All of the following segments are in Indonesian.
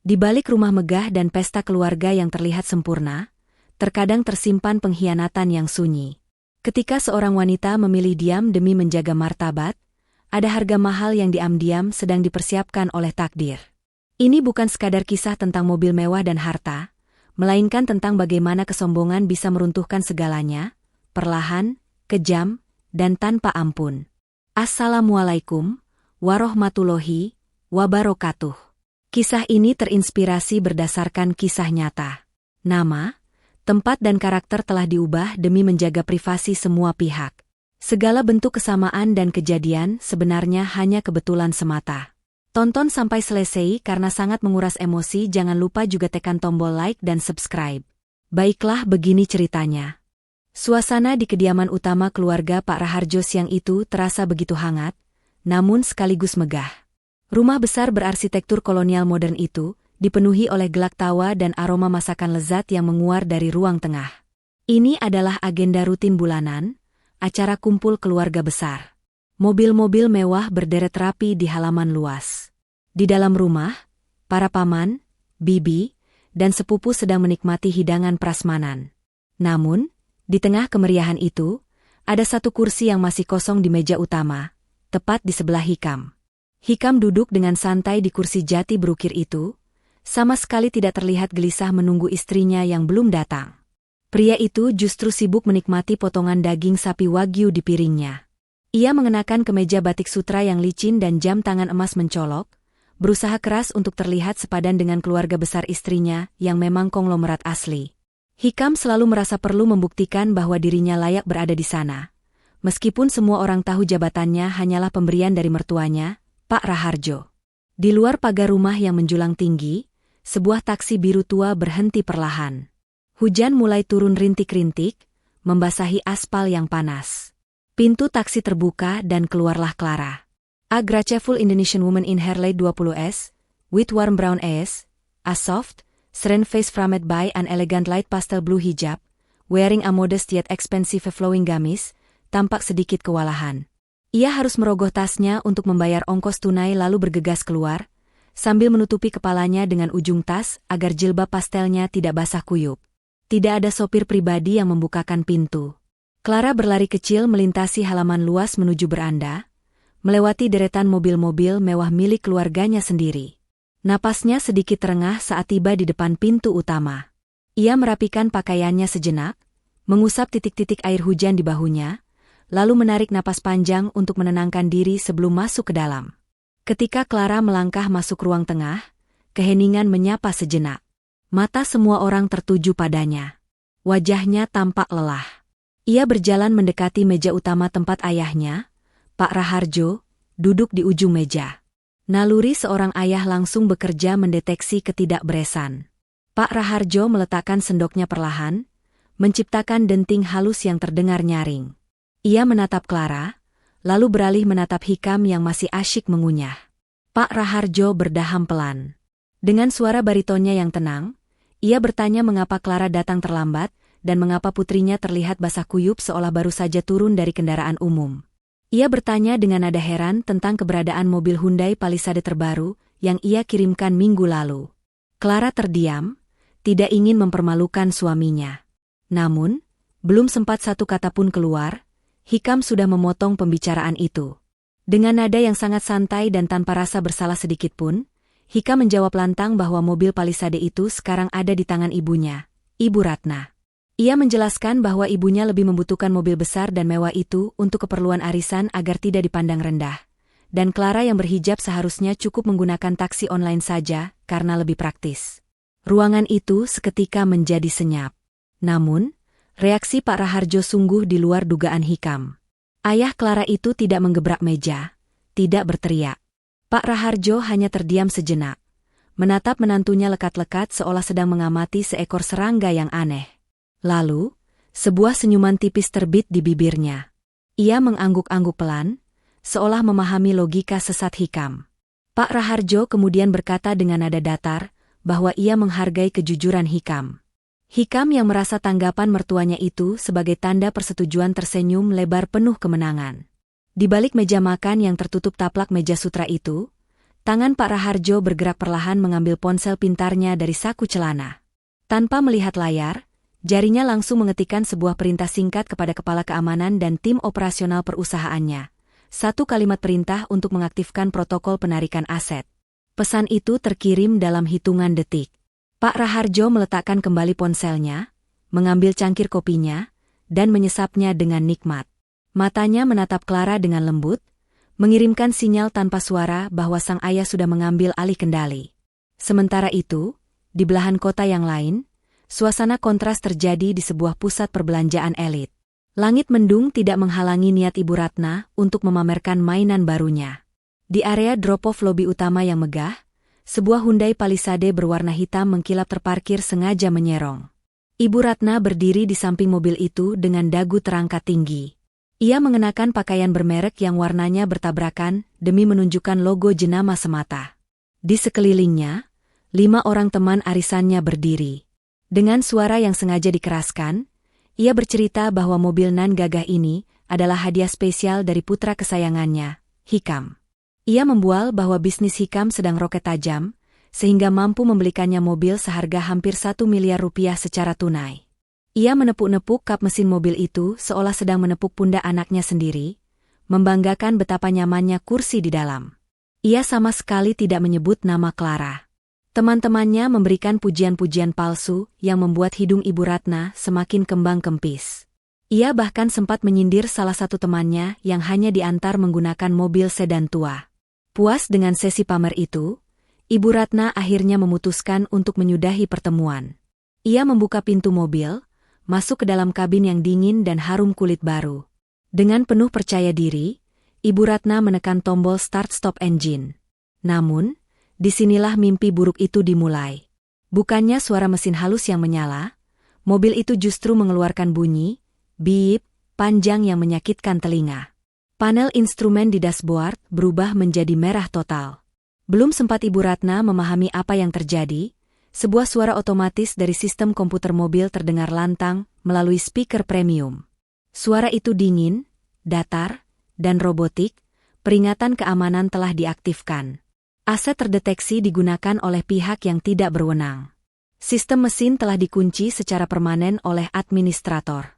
Di balik rumah megah dan pesta keluarga yang terlihat sempurna, terkadang tersimpan pengkhianatan yang sunyi. Ketika seorang wanita memilih diam demi menjaga martabat, ada harga mahal yang diam-diam sedang dipersiapkan oleh takdir. Ini bukan sekadar kisah tentang mobil mewah dan harta, melainkan tentang bagaimana kesombongan bisa meruntuhkan segalanya, perlahan, kejam, dan tanpa ampun. Assalamualaikum warahmatullahi wabarakatuh. Kisah ini terinspirasi berdasarkan kisah nyata. Nama, tempat dan karakter telah diubah demi menjaga privasi semua pihak. Segala bentuk kesamaan dan kejadian sebenarnya hanya kebetulan semata. Tonton sampai selesai karena sangat menguras emosi. Jangan lupa juga tekan tombol like dan subscribe. Baiklah, begini ceritanya. Suasana di kediaman utama keluarga Pak Raharjo siang itu terasa begitu hangat, namun sekaligus megah. Rumah besar berarsitektur kolonial modern itu dipenuhi oleh gelak tawa dan aroma masakan lezat yang menguar dari ruang tengah. Ini adalah agenda rutin bulanan, acara kumpul keluarga besar. Mobil-mobil mewah berderet rapi di halaman luas. Di dalam rumah, para paman, bibi, dan sepupu sedang menikmati hidangan prasmanan. Namun, di tengah kemeriahan itu, ada satu kursi yang masih kosong di meja utama, tepat di sebelah Hikam. Hikam duduk dengan santai di kursi jati berukir itu, sama sekali tidak terlihat gelisah menunggu istrinya yang belum datang. Pria itu justru sibuk menikmati potongan daging sapi wagyu di piringnya. Ia mengenakan kemeja batik sutra yang licin dan jam tangan emas mencolok, berusaha keras untuk terlihat sepadan dengan keluarga besar istrinya yang memang konglomerat asli. Hikam selalu merasa perlu membuktikan bahwa dirinya layak berada di sana. Meskipun semua orang tahu jabatannya hanyalah pemberian dari mertuanya, Pak Raharjo. Di luar pagar rumah yang menjulang tinggi, sebuah taksi biru tua berhenti perlahan. Hujan mulai turun rintik-rintik, membasahi aspal yang panas. Pintu taksi terbuka dan keluarlah Clara. A graceful Indonesian woman in her late 20s, with warm brown eyes, a soft, serene face framed by an elegant light pastel blue hijab, wearing a modest yet expensive flowing gamis, tampak sedikit kewalahan. Ia harus merogoh tasnya untuk membayar ongkos tunai lalu bergegas keluar, sambil menutupi kepalanya dengan ujung tas agar jilbab pastelnya tidak basah kuyup. Tidak ada sopir pribadi yang membukakan pintu. Clara berlari kecil melintasi halaman luas menuju beranda, melewati deretan mobil-mobil mewah milik keluarganya sendiri. Napasnya sedikit terengah saat tiba di depan pintu utama. Ia merapikan pakaiannya sejenak, mengusap titik-titik air hujan di bahunya, lalu menarik napas panjang untuk menenangkan diri sebelum masuk ke dalam. Ketika Clara melangkah masuk ruang tengah, keheningan menyapa sejenak. Mata semua orang tertuju padanya. Wajahnya tampak lelah. Ia berjalan mendekati meja utama tempat ayahnya, Pak Raharjo, duduk di ujung meja. Naluri seorang ayah langsung bekerja mendeteksi ketidakberesan. Pak Raharjo meletakkan sendoknya perlahan, menciptakan denting halus yang terdengar nyaring. Ia menatap Clara, lalu beralih menatap Hikam yang masih asyik mengunyah. Pak Raharjo berdaham pelan. Dengan suara baritonnya yang tenang, ia bertanya mengapa Clara datang terlambat dan mengapa putrinya terlihat basah kuyup seolah baru saja turun dari kendaraan umum. Ia bertanya dengan nada heran tentang keberadaan mobil Hyundai Palisade terbaru yang ia kirimkan minggu lalu. Clara terdiam, tidak ingin mempermalukan suaminya. Namun, belum sempat satu kata pun keluar, Hikam sudah memotong pembicaraan itu. Dengan nada yang sangat santai dan tanpa rasa bersalah sedikit pun, Hikam menjawab lantang bahwa mobil Palisade itu sekarang ada di tangan ibunya, Ibu Ratna. Ia menjelaskan bahwa ibunya lebih membutuhkan mobil besar dan mewah itu untuk keperluan arisan agar tidak dipandang rendah. Dan Clara yang berhijab seharusnya cukup menggunakan taksi online saja karena lebih praktis. Ruangan itu seketika menjadi senyap. Namun, reaksi Pak Raharjo sungguh di luar dugaan Hikam. Ayah Clara itu tidak menggebrak meja, tidak berteriak. Pak Raharjo hanya terdiam sejenak, menatap menantunya lekat-lekat seolah sedang mengamati seekor serangga yang aneh. Lalu, sebuah senyuman tipis terbit di bibirnya. Ia mengangguk-angguk pelan, seolah memahami logika sesat Hikam. Pak Raharjo kemudian berkata dengan nada datar bahwa ia menghargai kejujuran Hikam. Hikam yang merasa tanggapan mertuanya itu sebagai tanda persetujuan tersenyum lebar penuh kemenangan. Di balik meja makan yang tertutup taplak meja sutra itu, Tangan Pak Raharjo bergerak perlahan mengambil ponsel pintarnya dari saku celana. Tanpa melihat layar, jarinya langsung mengetikkan sebuah perintah singkat kepada kepala keamanan dan tim operasional perusahaannya. Satu kalimat perintah untuk mengaktifkan protokol penarikan aset. Pesan itu terkirim dalam hitungan detik. Pak Raharjo meletakkan kembali ponselnya, mengambil cangkir kopinya, dan menyesapnya dengan nikmat. Matanya menatap Clara dengan lembut, mengirimkan sinyal tanpa suara bahwa sang ayah sudah mengambil alih kendali. Sementara itu, di belahan kota yang lain, suasana kontras terjadi di sebuah pusat perbelanjaan elit. Langit mendung tidak menghalangi niat Ibu Ratna untuk memamerkan mainan barunya. Di area drop-off lobi utama yang megah, sebuah Hyundai Palisade berwarna hitam mengkilap terparkir sengaja menyerong. Ibu Ratna berdiri di samping mobil itu dengan dagu terangkat tinggi. Ia mengenakan pakaian bermerek yang warnanya bertabrakan demi menunjukkan logo jenama semata. Di sekelilingnya, 5 orang teman arisannya berdiri. Dengan suara yang sengaja dikeraskan, ia bercerita bahwa mobil nan gagah ini adalah hadiah spesial dari putra kesayangannya, Hikam. Ia membual bahwa bisnis Hikam sedang roket tajam, sehingga mampu membelikannya mobil seharga hampir 1 miliar rupiah secara tunai. Ia menepuk-nepuk kap mesin mobil itu seolah sedang menepuk pundak anaknya sendiri, membanggakan betapa nyamannya kursi di dalam. Ia sama sekali tidak menyebut nama Clara. Teman-temannya memberikan pujian-pujian palsu yang membuat hidung Ibu Ratna semakin kembang kempis. Ia bahkan sempat menyindir salah satu temannya yang hanya diantar menggunakan mobil sedan tua. Puas dengan sesi pamer itu, Ibu Ratna akhirnya memutuskan untuk menyudahi pertemuan. Ia membuka pintu mobil, masuk ke dalam kabin yang dingin dan harum kulit baru. Dengan penuh percaya diri, Ibu Ratna menekan tombol start-stop engine. Namun, disinilah mimpi buruk itu dimulai. Bukannya suara mesin halus yang menyala, mobil itu justru mengeluarkan bunyi, biip, panjang yang menyakitkan telinga. Panel instrumen di dashboard berubah menjadi merah total. Belum sempat Ibu Ratna memahami apa yang terjadi, sebuah suara otomatis dari sistem komputer mobil terdengar lantang melalui speaker premium. Suara itu dingin, datar, dan robotik, peringatan keamanan telah diaktifkan. Aset terdeteksi digunakan oleh pihak yang tidak berwenang. Sistem mesin telah dikunci secara permanen oleh administrator.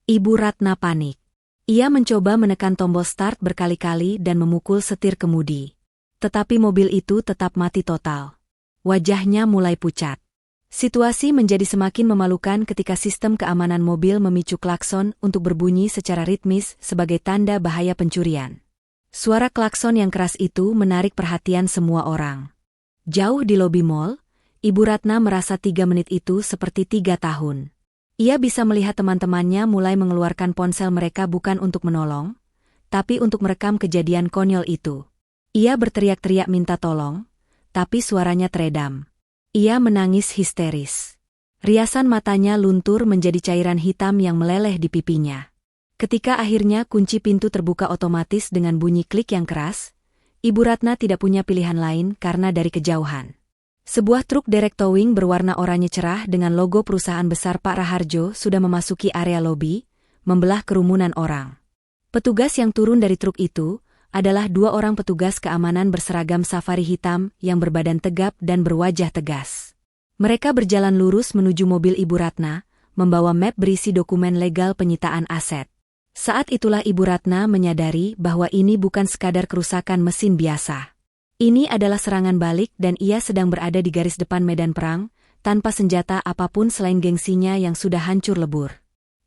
Ibu Ratna panik. Ia mencoba menekan tombol start berkali-kali dan memukul setir kemudi. Tetapi mobil itu tetap mati total. Wajahnya mulai pucat. Situasi menjadi semakin memalukan ketika sistem keamanan mobil memicu klakson untuk berbunyi secara ritmis sebagai tanda bahaya pencurian. Suara klakson yang keras itu menarik perhatian semua orang. Jauh di lobi mall, Ibu Ratna merasa 3 menit itu seperti 3 tahun. Ia bisa melihat teman-temannya mulai mengeluarkan ponsel mereka bukan untuk menolong, tapi untuk merekam kejadian konyol itu. Ia berteriak-teriak minta tolong, tapi suaranya teredam. Ia menangis histeris. Riasan matanya luntur menjadi cairan hitam yang meleleh di pipinya. Ketika akhirnya kunci pintu terbuka otomatis dengan bunyi klik yang keras, Ibu Ratna tidak punya pilihan lain karena dari kejauhan. Sebuah truk derek towing berwarna oranye cerah dengan logo perusahaan besar Pak Raharjo sudah memasuki area lobi, membelah kerumunan orang. Petugas yang turun dari truk itu adalah 2 orang petugas keamanan berseragam safari hitam yang berbadan tegap dan berwajah tegas. Mereka berjalan lurus menuju mobil Ibu Ratna, membawa map berisi dokumen legal penyitaan aset. Saat itulah Ibu Ratna menyadari bahwa ini bukan sekadar kerusakan mesin biasa. Ini adalah serangan balik dan ia sedang berada di garis depan medan perang, tanpa senjata apapun selain gengsinya yang sudah hancur lebur.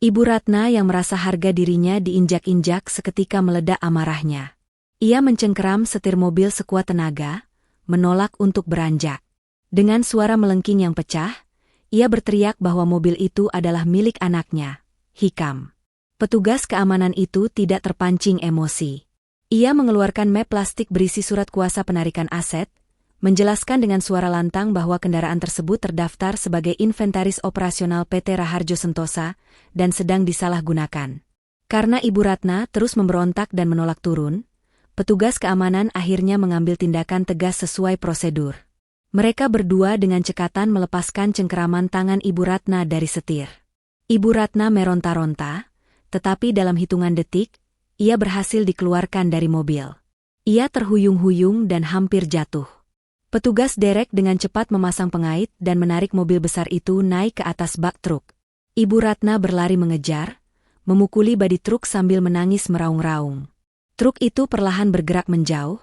Ibu Ratna yang merasa harga dirinya diinjak-injak seketika meledak amarahnya. Ia mencengkeram setir mobil sekuat tenaga, menolak untuk beranjak. Dengan suara melengking yang pecah, ia berteriak bahwa mobil itu adalah milik anaknya, Hikam. Petugas keamanan itu tidak terpancing emosi. Ia mengeluarkan map plastik berisi surat kuasa penarikan aset, menjelaskan dengan suara lantang bahwa kendaraan tersebut terdaftar sebagai inventaris operasional PT Raharjo Sentosa dan sedang disalahgunakan. Karena Ibu Ratna terus memberontak dan menolak turun, petugas keamanan akhirnya mengambil tindakan tegas sesuai prosedur. Mereka berdua dengan cekatan melepaskan cengkeraman tangan Ibu Ratna dari setir. Ibu Ratna meronta-ronta, tetapi dalam hitungan detik, ia berhasil dikeluarkan dari mobil. Ia terhuyung-huyung dan hampir jatuh. Petugas derek dengan cepat memasang pengait dan menarik mobil besar itu naik ke atas bak truk. Ibu Ratna berlari mengejar, memukuli badi truk sambil menangis meraung-raung. Truk itu perlahan bergerak menjauh,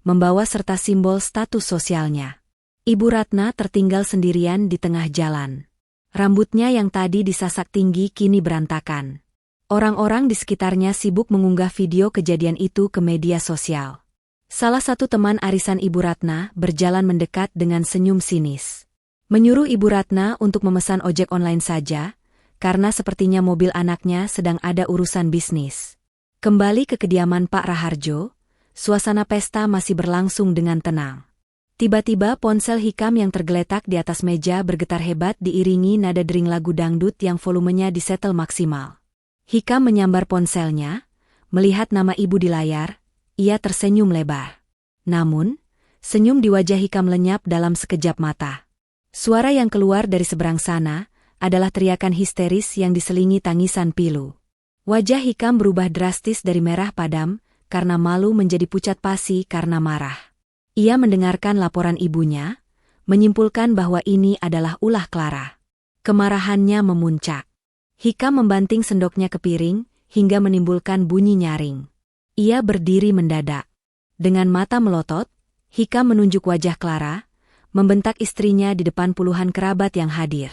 membawa serta simbol status sosialnya. Ibu Ratna tertinggal sendirian di tengah jalan. Rambutnya yang tadi disasak tinggi kini berantakan. Orang-orang di sekitarnya sibuk mengunggah video kejadian itu ke media sosial. Salah satu teman arisan Ibu Ratna berjalan mendekat dengan senyum sinis. Menyuruh Ibu Ratna untuk memesan ojek online saja, karena sepertinya mobil anaknya sedang ada urusan bisnis. Kembali ke kediaman Pak Raharjo, suasana pesta masih berlangsung dengan tenang. Tiba-tiba ponsel Hikam yang tergeletak di atas meja bergetar hebat diiringi nada dering lagu dangdut yang volumenya disetel maksimal. Hikam menyambar ponselnya, melihat nama ibu di layar. Ia tersenyum lebar. Namun, senyum di wajah Hikam lenyap dalam sekejap mata. Suara yang keluar dari seberang sana adalah teriakan histeris yang diselingi tangisan pilu. Wajah Hikam berubah drastis dari merah padam karena malu menjadi pucat pasi karena marah. Ia mendengarkan laporan ibunya, menyimpulkan bahwa ini adalah ulah Clara. Kemarahannya memuncak. Hikam membanting sendoknya ke piring hingga menimbulkan bunyi nyaring. Ia berdiri mendadak. Dengan mata melotot, Hikam menunjuk wajah Clara, membentak istrinya di depan puluhan kerabat yang hadir.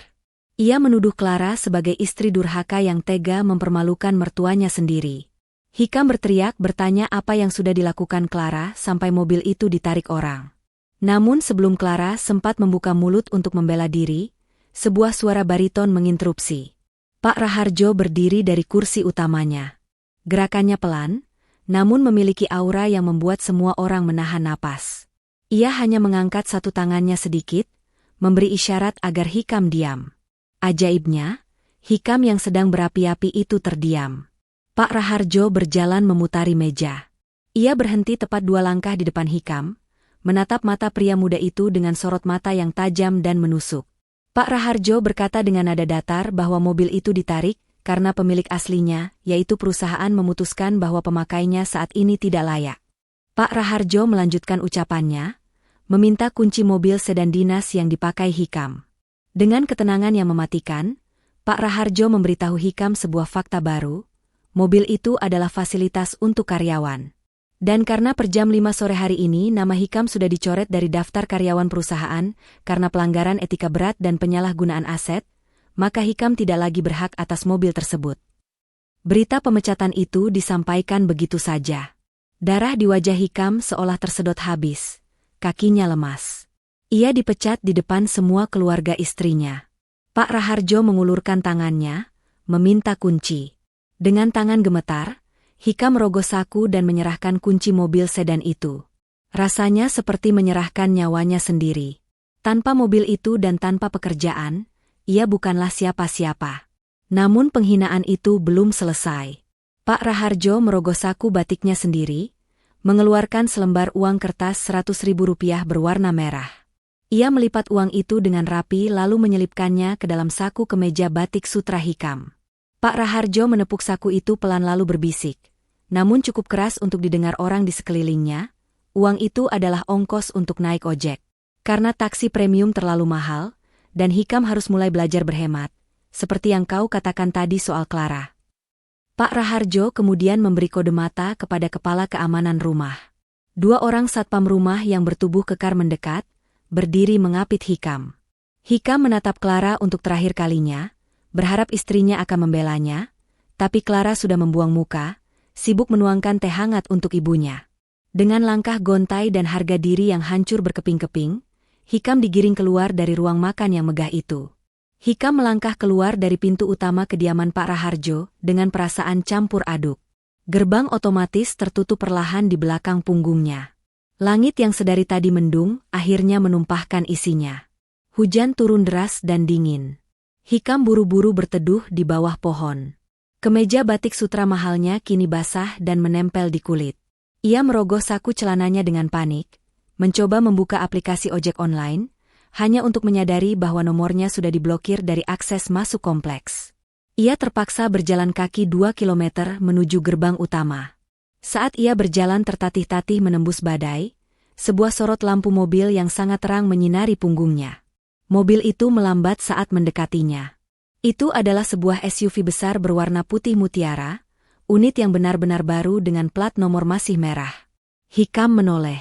Ia menuduh Clara sebagai istri durhaka yang tega mempermalukan mertuanya sendiri. Hikam berteriak bertanya apa yang sudah dilakukan Clara sampai mobil itu ditarik orang. Namun sebelum Clara sempat membuka mulut untuk membela diri, sebuah suara bariton menginterupsi. Pak Raharjo berdiri dari kursi utamanya. Gerakannya pelan, namun memiliki aura yang membuat semua orang menahan napas. Ia hanya mengangkat satu tangannya sedikit, memberi isyarat agar Hikam diam. Ajaibnya, Hikam yang sedang berapi-api itu terdiam. Pak Raharjo berjalan memutari meja. Ia berhenti tepat 2 langkah di depan Hikam, menatap mata pria muda itu dengan sorot mata yang tajam dan menusuk. Pak Raharjo berkata dengan nada datar bahwa mobil itu ditarik, karena pemilik aslinya, yaitu perusahaan memutuskan bahwa pemakainya saat ini tidak layak. Pak Raharjo melanjutkan ucapannya, meminta kunci mobil sedan dinas yang dipakai Hikam. Dengan ketenangan yang mematikan, Pak Raharjo memberitahu Hikam sebuah fakta baru, mobil itu adalah fasilitas untuk karyawan. Dan karena per jam 5 sore hari ini nama Hikam sudah dicoret dari daftar karyawan perusahaan karena pelanggaran etika berat dan penyalahgunaan aset, maka Hikam tidak lagi berhak atas mobil tersebut. Berita pemecatan itu disampaikan begitu saja. Darah di wajah Hikam seolah tersedot habis. Kakinya lemas. Ia dipecat di depan semua keluarga istrinya. Pak Raharjo mengulurkan tangannya, meminta kunci. Dengan tangan gemetar, Hikam merogoh saku dan menyerahkan kunci mobil sedan itu. Rasanya seperti menyerahkan nyawanya sendiri. Tanpa mobil itu dan tanpa pekerjaan, ia bukanlah siapa-siapa. Namun penghinaan itu belum selesai. Pak Raharjo merogoh saku batiknya sendiri, mengeluarkan selembar uang kertas Rp100.000 berwarna merah. Ia melipat uang itu dengan rapi lalu menyelipkannya ke dalam saku kemeja batik sutra Hikam. Pak Raharjo menepuk saku itu pelan lalu berbisik, namun cukup keras untuk didengar orang di sekelilingnya, uang itu adalah ongkos untuk naik ojek. Karena taksi premium terlalu mahal, dan Hikam harus mulai belajar berhemat, seperti yang kau katakan tadi soal Clara. Pak Raharjo kemudian memberi kode mata kepada kepala keamanan rumah. 2 orang satpam rumah yang bertubuh kekar mendekat, berdiri mengapit Hikam. Hikam menatap Clara untuk terakhir kalinya, berharap istrinya akan membelanya, tapi Clara sudah membuang muka, sibuk menuangkan teh hangat untuk ibunya. Dengan langkah gontai dan harga diri yang hancur berkeping-keping, Hikam digiring keluar dari ruang makan yang megah itu. Hikam melangkah keluar dari pintu utama kediaman Pak Raharjo dengan perasaan campur aduk. Gerbang otomatis tertutup perlahan di belakang punggungnya. Langit yang sedari tadi mendung akhirnya menumpahkan isinya. Hujan turun deras dan dingin. Hikam buru-buru berteduh di bawah pohon. Kemeja batik sutra mahalnya kini basah dan menempel di kulit. Ia merogoh saku celananya dengan panik, mencoba membuka aplikasi ojek online, hanya untuk menyadari bahwa nomornya sudah diblokir dari akses masuk kompleks. Ia terpaksa berjalan kaki 2 kilometer menuju gerbang utama. Saat ia berjalan tertatih-tatih menembus badai, sebuah sorot lampu mobil yang sangat terang menyinari punggungnya. Mobil itu melambat saat mendekatinya. Itu adalah sebuah SUV besar berwarna putih mutiara, unit yang benar-benar baru dengan plat nomor masih merah. Hikam menoleh.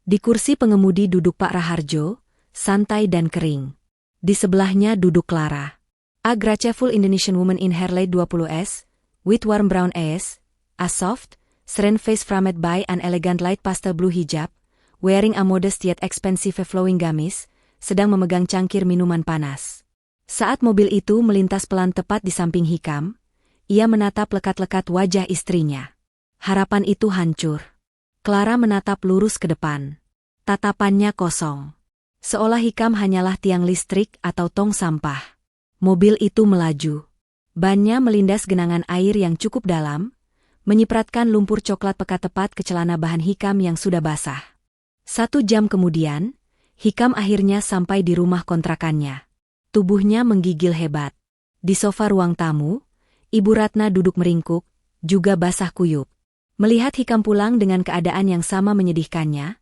Di kursi pengemudi duduk Pak Raharjo, santai dan kering. Di sebelahnya duduk Clara. A graceful Indonesian woman in her late 20s, with warm brown eyes, a soft, serene face framed by an elegant light pastel blue hijab, wearing a modest yet expensive flowing gamis, sedang memegang cangkir minuman panas. Saat mobil itu melintas pelan tepat di samping Hikam, ia menatap lekat-lekat wajah istrinya. Harapan itu hancur. Clara menatap lurus ke depan. Tatapannya kosong. Seolah Hikam hanyalah tiang listrik atau tong sampah. Mobil itu melaju. Bannya melindas genangan air yang cukup dalam, menyipratkan lumpur coklat pekat tepat ke celana bahan Hikam yang sudah basah. 1 jam kemudian, Hikam akhirnya sampai di rumah kontrakannya. Tubuhnya menggigil hebat. Di sofa ruang tamu, Ibu Ratna duduk meringkuk, juga basah kuyup. Melihat Hikam pulang dengan keadaan yang sama menyedihkannya,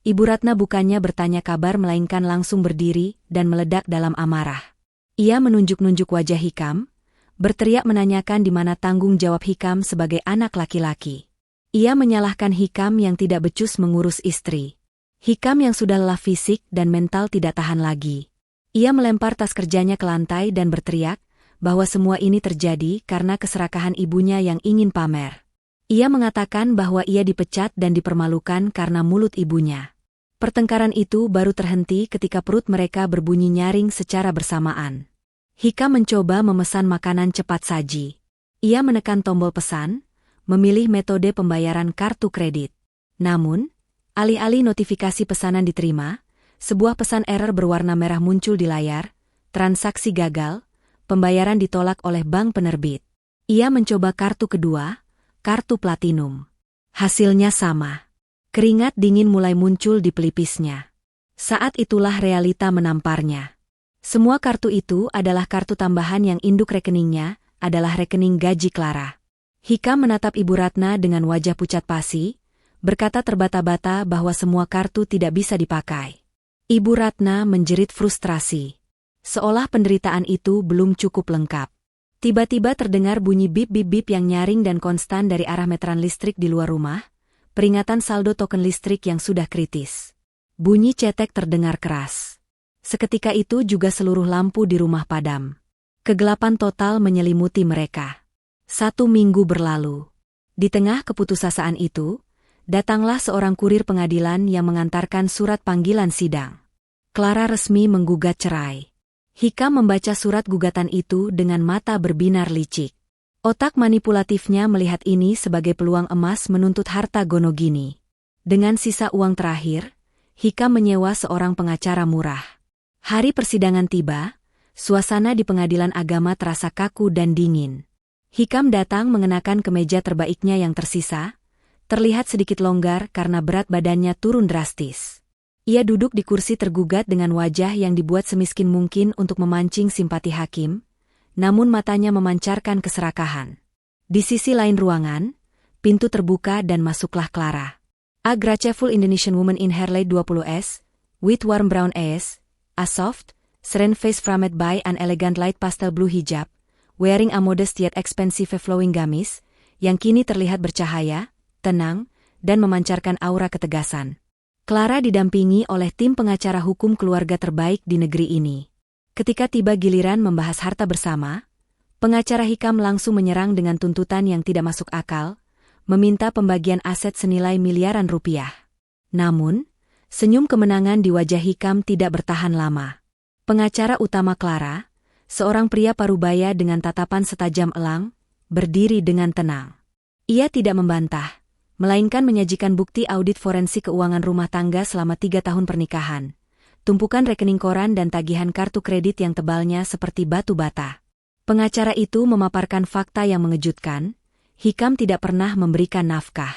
Ibu Ratna bukannya bertanya kabar melainkan langsung berdiri dan meledak dalam amarah. Ia menunjuk-nunjuk wajah Hikam, berteriak menanyakan di mana tanggung jawab Hikam sebagai anak laki-laki. Ia menyalahkan Hikam yang tidak becus mengurus istri. Hikam yang sudah lelah fisik dan mental tidak tahan lagi. Ia melempar tas kerjanya ke lantai dan berteriak bahwa semua ini terjadi karena keserakahan ibunya yang ingin pamer. Ia mengatakan bahwa ia dipecat dan dipermalukan karena mulut ibunya. Pertengkaran itu baru terhenti ketika perut mereka berbunyi nyaring secara bersamaan. Hikam mencoba memesan makanan cepat saji. Ia menekan tombol pesan, memilih metode pembayaran kartu kredit. Namun, alih-alih notifikasi pesanan diterima, sebuah pesan error berwarna merah muncul di layar, transaksi gagal, pembayaran ditolak oleh bank penerbit. Ia mencoba kartu kedua, kartu platinum. Hasilnya sama. Keringat dingin mulai muncul di pelipisnya. Saat itulah realita menamparnya. Semua kartu itu adalah kartu tambahan yang induk rekeningnya adalah rekening gaji Clara. Hikam menatap Ibu Ratna dengan wajah pucat pasi, berkata terbata-bata bahwa semua kartu tidak bisa dipakai. Ibu Ratna menjerit frustrasi. Seolah penderitaan itu belum cukup lengkap. Tiba-tiba terdengar bunyi bip-bip-bip yang nyaring dan konstan dari arah meteran listrik di luar rumah, peringatan saldo token listrik yang sudah kritis. Bunyi cetek terdengar keras. Seketika itu juga seluruh lampu di rumah padam. Kegelapan total menyelimuti mereka. 1 minggu berlalu. Di tengah keputusasaan itu, datanglah seorang kurir pengadilan yang mengantarkan surat panggilan sidang. Clara resmi menggugat cerai. Hikam membaca surat gugatan itu dengan mata berbinar licik. Otak manipulatifnya melihat ini sebagai peluang emas menuntut harta gonogini. Dengan sisa uang terakhir, Hikam menyewa seorang pengacara murah. Hari persidangan tiba, suasana di pengadilan agama terasa kaku dan dingin. Hikam datang mengenakan kemeja terbaiknya yang tersisa, terlihat sedikit longgar karena berat badannya turun drastis. Ia duduk di kursi tergugat dengan wajah yang dibuat semiskin mungkin untuk memancing simpati hakim, namun matanya memancarkan keserakahan. Di sisi lain ruangan, pintu terbuka dan masuklah Clara. A graceful Indonesian woman in her late 20s, with warm brown eyes, a soft, serene face framed by an elegant light pastel blue hijab, wearing a modest yet expensive flowing gamis, yang kini terlihat bercahaya, tenang, dan memancarkan aura ketegasan. Clara didampingi oleh tim pengacara hukum keluarga terbaik di negeri ini. Ketika tiba giliran membahas harta bersama, pengacara Hikam langsung menyerang dengan tuntutan yang tidak masuk akal, meminta pembagian aset senilai miliaran rupiah. Namun, senyum kemenangan di wajah Hikam tidak bertahan lama. Pengacara utama Clara, seorang pria parubaya dengan tatapan setajam elang, berdiri dengan tenang. Ia tidak membantah, melainkan menyajikan bukti audit forensik keuangan rumah tangga selama 3 tahun pernikahan, tumpukan rekening koran dan tagihan kartu kredit yang tebalnya seperti batu bata. Pengacara itu memaparkan fakta yang mengejutkan, Hikam tidak pernah memberikan nafkah.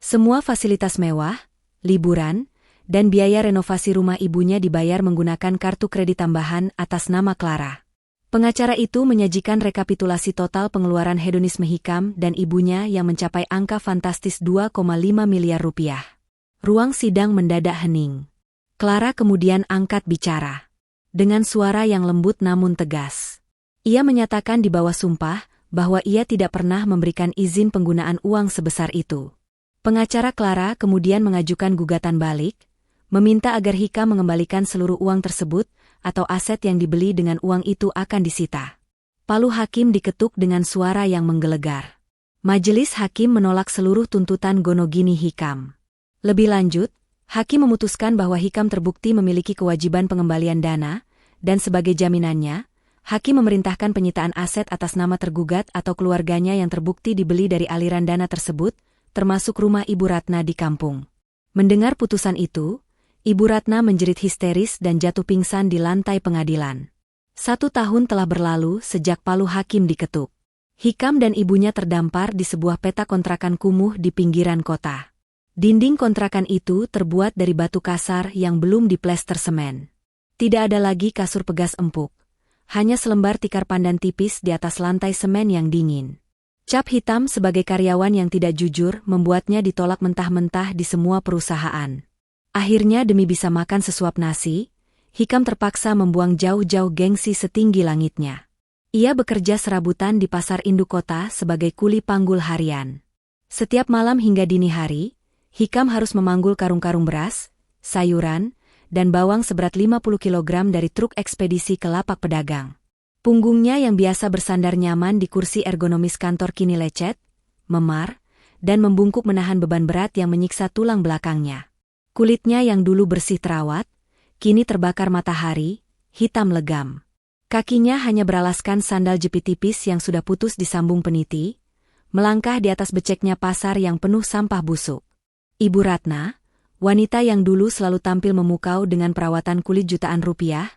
Semua fasilitas mewah, liburan, dan biaya renovasi rumah ibunya dibayar menggunakan kartu kredit tambahan atas nama Clara. Pengacara itu menyajikan rekapitulasi total pengeluaran hedonisme Hikam dan ibunya yang mencapai angka fantastis 2,5 miliar rupiah. Ruang sidang mendadak hening. Clara kemudian angkat bicara. Dengan suara yang lembut namun tegas. Ia menyatakan di bawah sumpah bahwa ia tidak pernah memberikan izin penggunaan uang sebesar itu. Pengacara Clara kemudian mengajukan gugatan balik, meminta agar Hikam mengembalikan seluruh uang tersebut atau aset yang dibeli dengan uang itu akan disita. Palu hakim diketuk dengan suara yang menggelegar. Majelis hakim menolak seluruh tuntutan Gonogini Hikam. Lebih lanjut, hakim memutuskan bahwa Hikam terbukti memiliki kewajiban pengembalian dana, dan sebagai jaminannya, hakim memerintahkan penyitaan aset atas nama tergugat atau keluarganya yang terbukti dibeli dari aliran dana tersebut, termasuk rumah Ibu Ratna di kampung. Mendengar putusan itu, Ibu Ratna menjerit histeris dan jatuh pingsan di lantai pengadilan. 1 tahun telah berlalu sejak palu hakim diketuk. Hikam dan ibunya terdampar di sebuah petak kontrakan kumuh di pinggiran kota. Dinding kontrakan itu terbuat dari batu kasar yang belum diplester semen. Tidak ada lagi kasur pegas empuk. Hanya selembar tikar pandan tipis di atas lantai semen yang dingin. Cap hitam sebagai karyawan yang tidak jujur membuatnya ditolak mentah-mentah di semua perusahaan. Akhirnya demi bisa makan sesuap nasi, Hikam terpaksa membuang jauh-jauh gengsi setinggi langitnya. Ia bekerja serabutan di pasar induk kota sebagai kuli panggul harian. Setiap malam hingga dini hari, Hikam harus memanggul karung-karung beras, sayuran, dan bawang seberat 50 kg dari truk ekspedisi ke lapak pedagang. Punggungnya yang biasa bersandar nyaman di kursi ergonomis kantor kini lecet, memar, dan membungkuk menahan beban berat yang menyiksa tulang belakangnya. Kulitnya yang dulu bersih terawat, kini terbakar matahari, hitam legam. Kakinya hanya beralaskan sandal jepit tipis yang sudah putus disambung peniti, melangkah di atas beceknya pasar yang penuh sampah busuk. Ibu Ratna, wanita yang dulu selalu tampil memukau dengan perawatan kulit jutaan rupiah,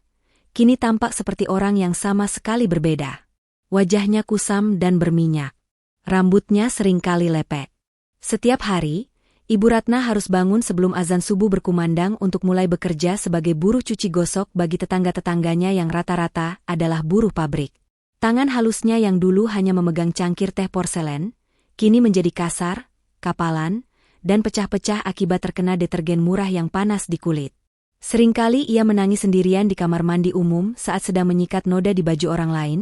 kini tampak seperti orang yang sama sekali berbeda. Wajahnya kusam dan berminyak. Rambutnya seringkali lepek. Setiap hari, Ibu Ratna harus bangun sebelum azan subuh berkumandang untuk mulai bekerja sebagai buruh cuci gosok bagi tetangga-tetangganya yang rata-rata adalah buruh pabrik. Tangan halusnya yang dulu hanya memegang cangkir teh porselen, kini menjadi kasar, kapalan, dan pecah-pecah akibat terkena detergen murah yang panas di kulit. Seringkali ia menangis sendirian di kamar mandi umum saat sedang menyikat noda di baju orang lain,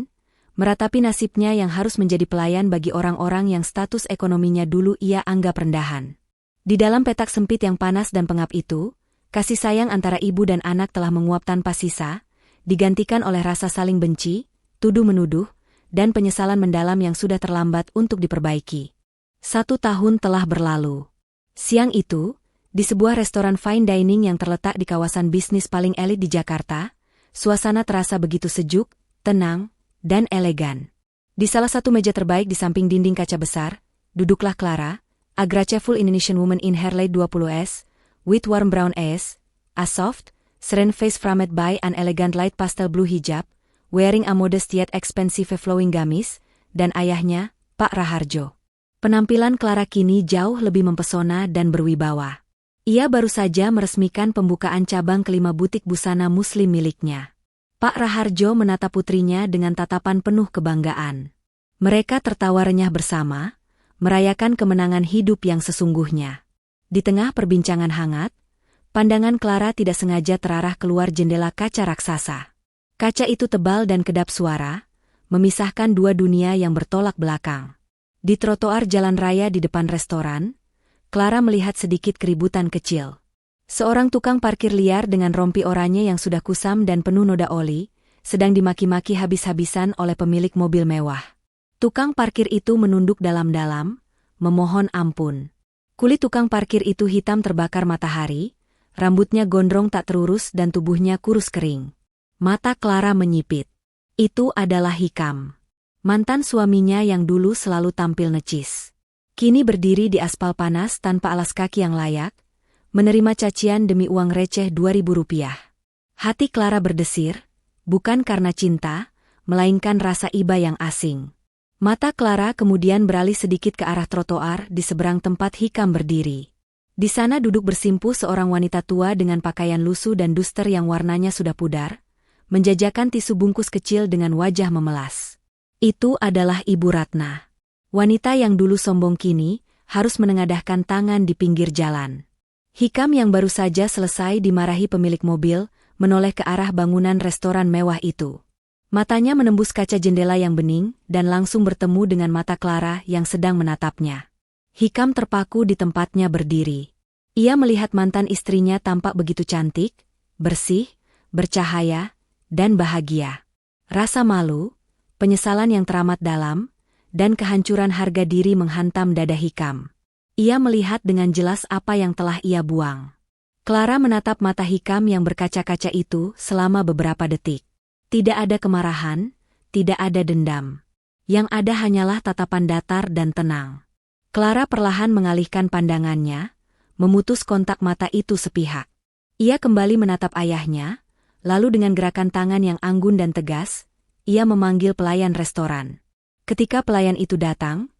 meratapi nasibnya yang harus menjadi pelayan bagi orang-orang yang status ekonominya dulu ia anggap rendahan. Di dalam petak sempit yang panas dan pengap itu, kasih sayang antara ibu dan anak telah menguap tanpa sisa, digantikan oleh rasa saling benci, tuduh-menuduh, dan penyesalan mendalam yang sudah terlambat untuk diperbaiki. 1 tahun telah berlalu. Siang itu, di sebuah restoran fine dining yang terletak di kawasan bisnis paling elit di Jakarta, suasana terasa begitu sejuk, tenang, dan elegan. Di salah satu meja terbaik di samping dinding kaca besar, duduklah Clara, a graceful Indonesian woman in her late 20s, with warm brown eyes, a soft, serene face framed by an elegant light pastel blue hijab, wearing a modest yet expensive flowing gamis, dan ayahnya, Pak Raharjo. Penampilan Clara kini jauh lebih mempesona dan berwibawa. Ia baru saja meresmikan pembukaan cabang kelima butik busana muslim miliknya. Pak Raharjo menatap putrinya dengan tatapan penuh kebanggaan. Mereka tertawa renyah bersama, merayakan kemenangan hidup yang sesungguhnya. Di tengah perbincangan hangat, pandangan Clara tidak sengaja terarah keluar jendela kaca raksasa. Kaca itu tebal dan kedap suara, memisahkan dua dunia yang bertolak belakang. Di trotoar jalan raya di depan restoran, Clara melihat sedikit keributan kecil. Seorang tukang parkir liar dengan rompi oranye yang sudah kusam dan penuh noda oli, sedang dimaki-maki habis-habisan oleh pemilik mobil mewah. Tukang parkir itu menunduk dalam-dalam, memohon ampun. Kulit tukang parkir itu hitam terbakar matahari, rambutnya gondrong tak terurus dan tubuhnya kurus kering. Mata Clara menyipit. Itu adalah Hikam. Mantan suaminya yang dulu selalu tampil necis. Kini berdiri di aspal panas tanpa alas kaki yang layak, menerima cacian demi uang receh 2.000 rupiah. Hati Clara berdesir, bukan karena cinta, melainkan rasa iba yang asing. Mata Clara kemudian beralih sedikit ke arah trotoar di seberang tempat Hikam berdiri. Di sana duduk bersimpuh seorang wanita tua dengan pakaian lusuh dan duster yang warnanya sudah pudar, menjajakan tisu bungkus kecil dengan wajah memelas. Itu adalah Ibu Ratna. Wanita yang dulu sombong kini harus menengadahkan tangan di pinggir jalan. Hikam yang baru saja selesai dimarahi pemilik mobil, menoleh ke arah bangunan restoran mewah itu. Matanya menembus kaca jendela yang bening dan langsung bertemu dengan mata Clara yang sedang menatapnya. Hikam terpaku di tempatnya berdiri. Ia melihat mantan istrinya tampak begitu cantik, bersih, bercahaya, dan bahagia. Rasa malu, penyesalan yang teramat dalam, dan kehancuran harga diri menghantam dada Hikam. Ia melihat dengan jelas apa yang telah ia buang. Clara menatap mata Hikam yang berkaca-kaca itu selama beberapa detik. Tidak ada kemarahan, tidak ada dendam. Yang ada hanyalah tatapan datar dan tenang. Clara perlahan mengalihkan pandangannya, memutus kontak mata itu sepihak. Ia kembali menatap ayahnya, lalu dengan gerakan tangan yang anggun dan tegas, ia memanggil pelayan restoran. Ketika pelayan itu datang,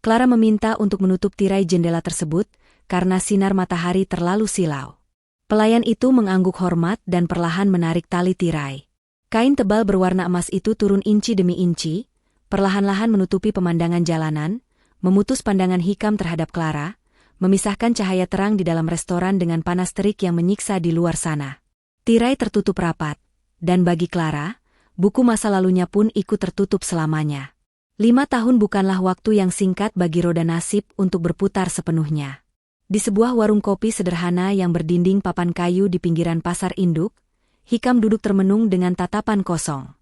Clara meminta untuk menutup tirai jendela tersebut karena sinar matahari terlalu silau. Pelayan itu mengangguk hormat dan perlahan menarik tali tirai. Kain tebal berwarna emas itu turun inci demi inci, perlahan-lahan menutupi pemandangan jalanan, memutus pandangan Hikam terhadap Clara, memisahkan cahaya terang di dalam restoran dengan panas terik yang menyiksa di luar sana. Tirai tertutup rapat, dan bagi Clara, buku masa lalunya pun ikut tertutup selamanya. 5 tahun bukanlah waktu yang singkat bagi roda nasib untuk berputar sepenuhnya. Di sebuah warung kopi sederhana yang berdinding papan kayu di pinggiran pasar induk, Hikam duduk termenung dengan tatapan kosong.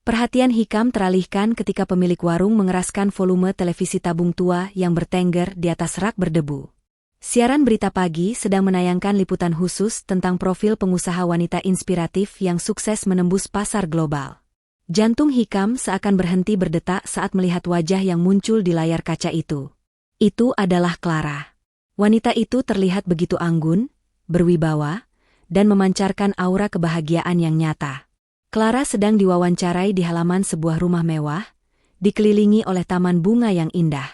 Perhatian Hikam teralihkan ketika pemilik warung mengeraskan volume televisi tabung tua yang bertengger di atas rak berdebu. Siaran berita pagi sedang menayangkan liputan khusus tentang profil pengusaha wanita inspiratif yang sukses menembus pasar global. Jantung Hikam seakan berhenti berdetak saat melihat wajah yang muncul di layar kaca itu. Itu adalah Clara. Wanita itu terlihat begitu anggun, berwibawa, dan memancarkan aura kebahagiaan yang nyata. Clara sedang diwawancarai di halaman sebuah rumah mewah, dikelilingi oleh taman bunga yang indah.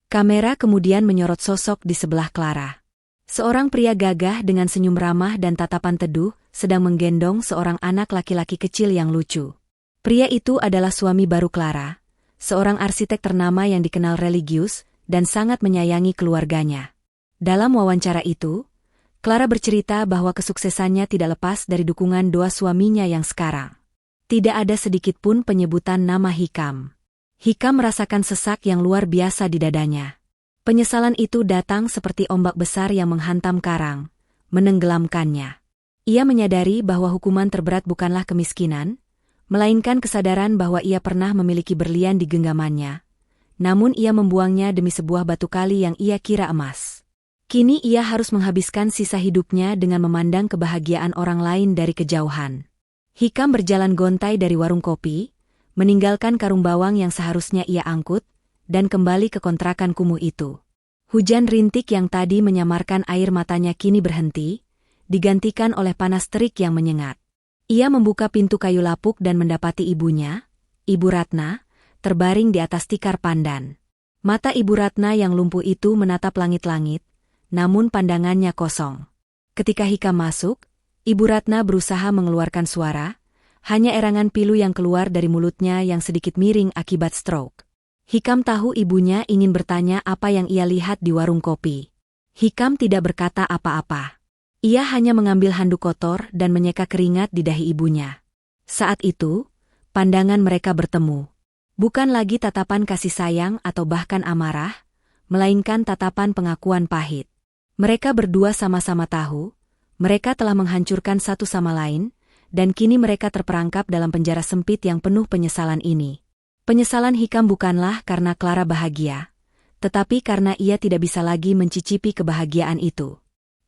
Kamera kemudian menyorot sosok di sebelah Clara. Seorang pria gagah dengan senyum ramah dan tatapan teduh sedang menggendong seorang anak laki-laki kecil yang lucu. Pria itu adalah suami baru Clara, seorang arsitek ternama yang dikenal religius dan sangat menyayangi keluarganya. Dalam wawancara itu, Clara bercerita bahwa kesuksesannya tidak lepas dari dukungan doa suaminya yang sekarang. Tidak ada sedikit pun penyebutan nama Hikam. Hikam merasakan sesak yang luar biasa di dadanya. Penyesalan itu datang seperti ombak besar yang menghantam karang, menenggelamkannya. Ia menyadari bahwa hukuman terberat bukanlah kemiskinan, melainkan kesadaran bahwa ia pernah memiliki berlian di genggamannya, namun ia membuangnya demi sebuah batu kali yang ia kira emas. Kini ia harus menghabiskan sisa hidupnya dengan memandang kebahagiaan orang lain dari kejauhan. Hikam berjalan gontai dari warung kopi, meninggalkan karung bawang yang seharusnya ia angkut, dan kembali ke kontrakan kumuh itu. Hujan rintik yang tadi menyamarkan air matanya kini berhenti, digantikan oleh panas terik yang menyengat. Ia membuka pintu kayu lapuk dan mendapati ibunya, Ibu Ratna, terbaring di atas tikar pandan. Mata Ibu Ratna yang lumpuh itu menatap langit-langit, namun pandangannya kosong. Ketika Hikam masuk, Ibu Ratna berusaha mengeluarkan suara, hanya erangan pilu yang keluar dari mulutnya yang sedikit miring akibat stroke. Hikam tahu ibunya ingin bertanya apa yang ia lihat di warung kopi. Hikam tidak berkata apa-apa. Ia hanya mengambil handuk kotor dan menyeka keringat di dahi ibunya. Saat itu, pandangan mereka bertemu. Bukan lagi tatapan kasih sayang atau bahkan amarah, melainkan tatapan pengakuan pahit. Mereka berdua sama-sama tahu, mereka telah menghancurkan satu sama lain, dan kini mereka terperangkap dalam penjara sempit yang penuh penyesalan ini. Penyesalan Hikam bukanlah karena Clara bahagia, tetapi karena ia tidak bisa lagi mencicipi kebahagiaan itu.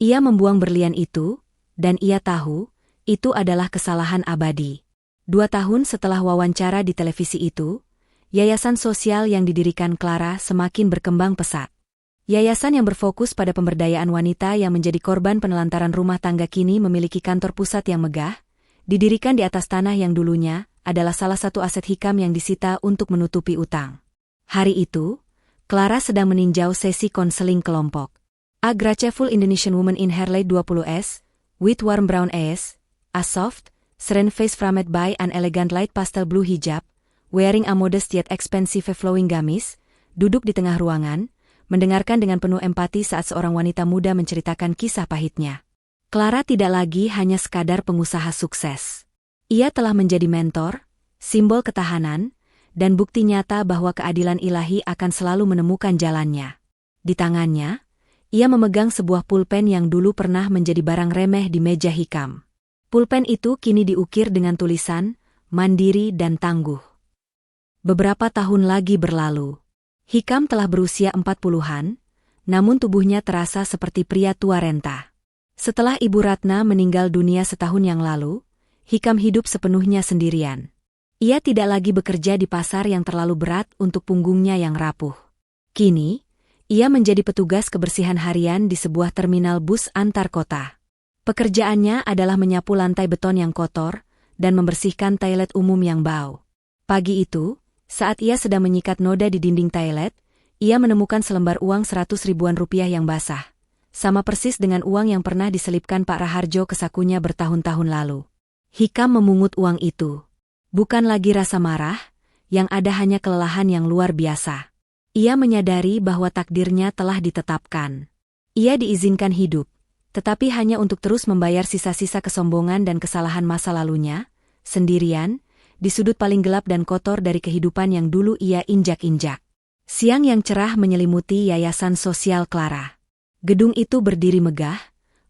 Ia membuang berlian itu, dan ia tahu, itu adalah kesalahan abadi. 2 tahun setelah wawancara di televisi itu, yayasan sosial yang didirikan Clara semakin berkembang pesat. Yayasan yang berfokus pada pemberdayaan wanita yang menjadi korban penelantaran rumah tangga kini memiliki kantor pusat yang megah, didirikan di atas tanah yang dulunya adalah salah satu aset Hikam yang disita untuk menutupi utang. Hari itu, Clara sedang meninjau sesi konseling kelompok. A graceful Indonesian woman in her late 20s, with warm brown eyes, a soft, serene face framed by an elegant light pastel blue hijab, wearing a modest yet expensive flowing gamis, duduk di tengah ruangan, mendengarkan dengan penuh empati saat seorang wanita muda menceritakan kisah pahitnya. Clara tidak lagi hanya sekadar pengusaha sukses. Ia telah menjadi mentor, simbol ketahanan, dan bukti nyata bahwa keadilan ilahi akan selalu menemukan jalannya. Di tangannya, ia memegang sebuah pulpen yang dulu pernah menjadi barang remeh di meja Hikam. Pulpen itu kini diukir dengan tulisan, mandiri dan tangguh. Beberapa tahun lagi berlalu. Hikam telah berusia 40-an, namun tubuhnya terasa seperti pria tua renta. Setelah Ibu Ratna meninggal dunia setahun yang lalu, Hikam hidup sepenuhnya sendirian. Ia tidak lagi bekerja di pasar yang terlalu berat untuk punggungnya yang rapuh. Kini, ia menjadi petugas kebersihan harian di sebuah terminal bus antar kota. Pekerjaannya adalah menyapu lantai beton yang kotor dan membersihkan toilet umum yang bau. Pagi itu, saat ia sedang menyikat noda di dinding toilet, ia menemukan selembar uang 100 ribuan rupiah yang basah. Sama persis dengan uang yang pernah diselipkan Pak Raharjo ke sakunya bertahun-tahun lalu. Hikam memungut uang itu. Bukan lagi rasa marah, yang ada hanya kelelahan yang luar biasa. Ia menyadari bahwa takdirnya telah ditetapkan. Ia diizinkan hidup, tetapi hanya untuk terus membayar sisa-sisa kesombongan dan kesalahan masa lalunya, sendirian, di sudut paling gelap dan kotor dari kehidupan yang dulu ia injak-injak. Siang yang cerah menyelimuti Yayasan Sosial Clara. Gedung itu berdiri megah,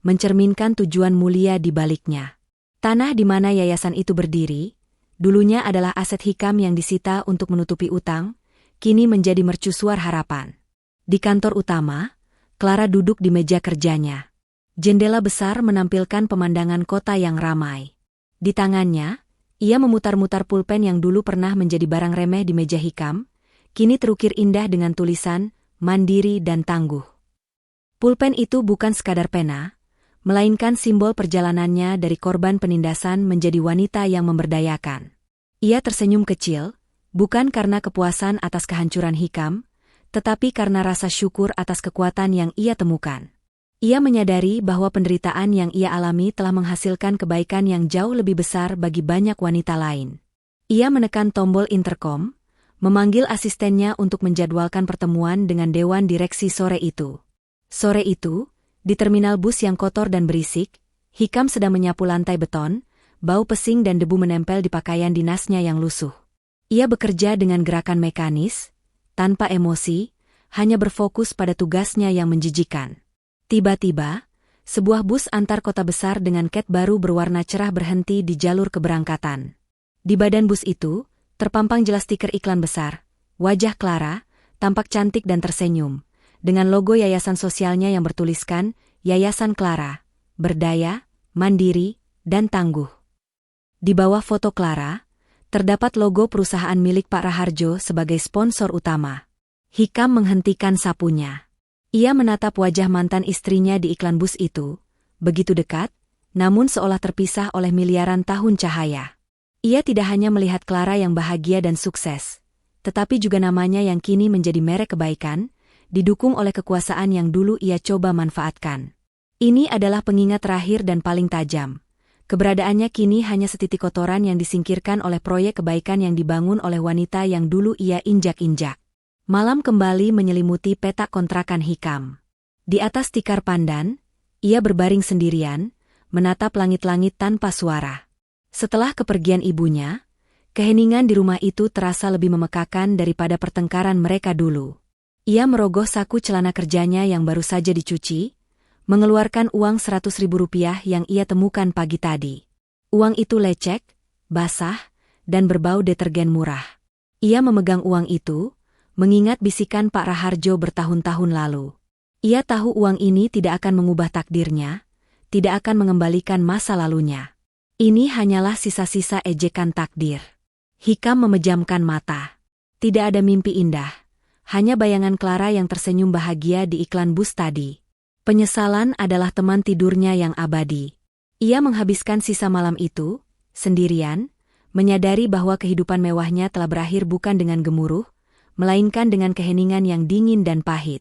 mencerminkan tujuan mulia di baliknya. Tanah di mana yayasan itu berdiri, dulunya adalah aset Hikam yang disita untuk menutupi utang, kini menjadi mercusuar harapan. Di kantor utama, Clara duduk di meja kerjanya. Jendela besar menampilkan pemandangan kota yang ramai. Di tangannya, ia memutar-mutar pulpen yang dulu pernah menjadi barang remeh di meja Hikam, kini terukir indah dengan tulisan, mandiri dan tangguh. Pulpen itu bukan sekadar pena, melainkan simbol perjalanannya dari korban penindasan menjadi wanita yang memberdayakan. Ia tersenyum kecil, bukan karena kepuasan atas kehancuran Hikam, tetapi karena rasa syukur atas kekuatan yang ia temukan. Ia menyadari bahwa penderitaan yang ia alami telah menghasilkan kebaikan yang jauh lebih besar bagi banyak wanita lain. Ia menekan tombol interkom, memanggil asistennya untuk menjadwalkan pertemuan dengan dewan direksi sore itu. Sore itu, di terminal bus yang kotor dan berisik, Hikam sedang menyapu lantai beton, bau pesing dan debu menempel di pakaian dinasnya yang lusuh. Ia bekerja dengan gerakan mekanis, tanpa emosi, hanya berfokus pada tugasnya yang menjijikan. Tiba-tiba, sebuah bus antar kota besar dengan ket baru berwarna cerah berhenti di jalur keberangkatan. Di badan bus itu, terpampang jelas stiker iklan besar. Wajah Clara, tampak cantik dan tersenyum, dengan logo yayasan sosialnya yang bertuliskan, Yayasan Clara, berdaya, mandiri, dan tangguh. Di bawah foto Clara, terdapat logo perusahaan milik Pak Raharjo sebagai sponsor utama. Hikam menghentikan sapunya. Ia menatap wajah mantan istrinya di iklan bus itu, begitu dekat, namun seolah terpisah oleh miliaran tahun cahaya. Ia tidak hanya melihat Clara yang bahagia dan sukses, tetapi juga namanya yang kini menjadi merek kebaikan, didukung oleh kekuasaan yang dulu ia coba manfaatkan. Ini adalah pengingat terakhir dan paling tajam. Keberadaannya kini hanya setitik kotoran yang disingkirkan oleh proyek kebaikan yang dibangun oleh wanita yang dulu ia injak-injak. Malam kembali menyelimuti petak kontrakan Hikam. Di atas tikar pandan, ia berbaring sendirian, menatap langit-langit tanpa suara. Setelah kepergian ibunya, keheningan di rumah itu terasa lebih memekakan daripada pertengkaran mereka dulu. Ia merogoh saku celana kerjanya yang baru saja dicuci, mengeluarkan uang 100 ribu rupiah yang ia temukan pagi tadi. Uang itu lecek, basah, dan berbau detergen murah. Ia memegang uang itu, mengingat bisikan Pak Raharjo bertahun-tahun lalu. Ia tahu uang ini tidak akan mengubah takdirnya, tidak akan mengembalikan masa lalunya. Ini hanyalah sisa-sisa ejekan takdir. Hikam memejamkan mata. Tidak ada mimpi indah. Hanya bayangan Clara yang tersenyum bahagia di iklan bus tadi. Penyesalan adalah teman tidurnya yang abadi. Ia menghabiskan sisa malam itu, sendirian, menyadari bahwa kehidupan mewahnya telah berakhir bukan dengan gemuruh, melainkan dengan keheningan yang dingin dan pahit.